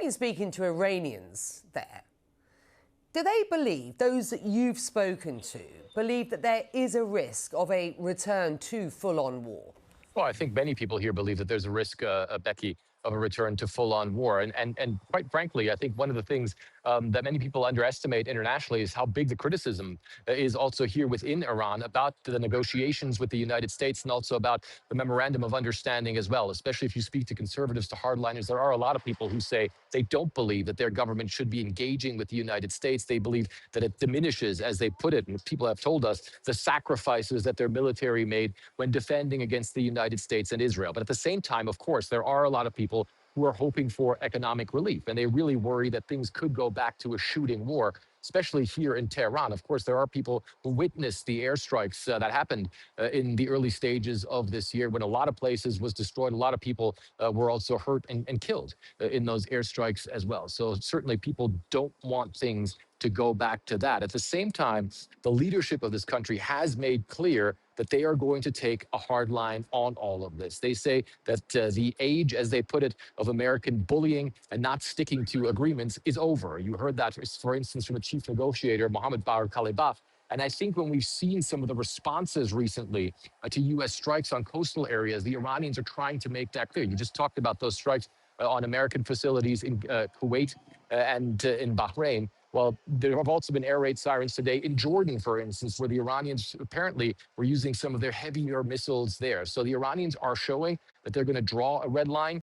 been speaking to Iranians there. Do they believe, those that you've spoken to, believe that there is a risk of a return to full-on war? Well, I think many people here believe that there's a risk, Becky, of a return to full-on war. And quite frankly, I think one of the things that many people underestimate internationally is how big the criticism is also here within Iran about the negotiations with the United States and also about the memorandum of understanding as well. Especially if you speak to conservatives, to hardliners, there are a lot of people who say they don't believe that their government should be engaging with the United States. They believe that it diminishes, as they put it, and people have told us, the sacrifices that their military made when defending against the United States and Israel. But at the same time, of course, there are a lot of people who are hoping for economic relief, and they really worry that things could go back to a shooting war, especially here in Tehran. Of course, there are people who witnessed the airstrikes that happened in the early stages of this year when a lot of places was destroyed. A lot of people were also hurt and killed in those airstrikes as well. So certainly people don't want things to go back to that. At the same time, the leadership of this country has made clear that they are going to take a hard line on all of this. They say that the age, as they put it, of American bullying and not sticking to agreements is over. You heard that, for instance, from the chief negotiator, Mohammed Bar Khalibaf. And I think when we've seen some of the responses recently to U.S. strikes on coastal areas, the Iranians are trying to make that clear. You just talked about those strikes on American facilities in Kuwait and in Bahrain. Well, there have also been air raid sirens today in Jordan, for instance, where the Iranians apparently were using some of their heavier missiles there. So the Iranians are showing that they're going to draw a red line.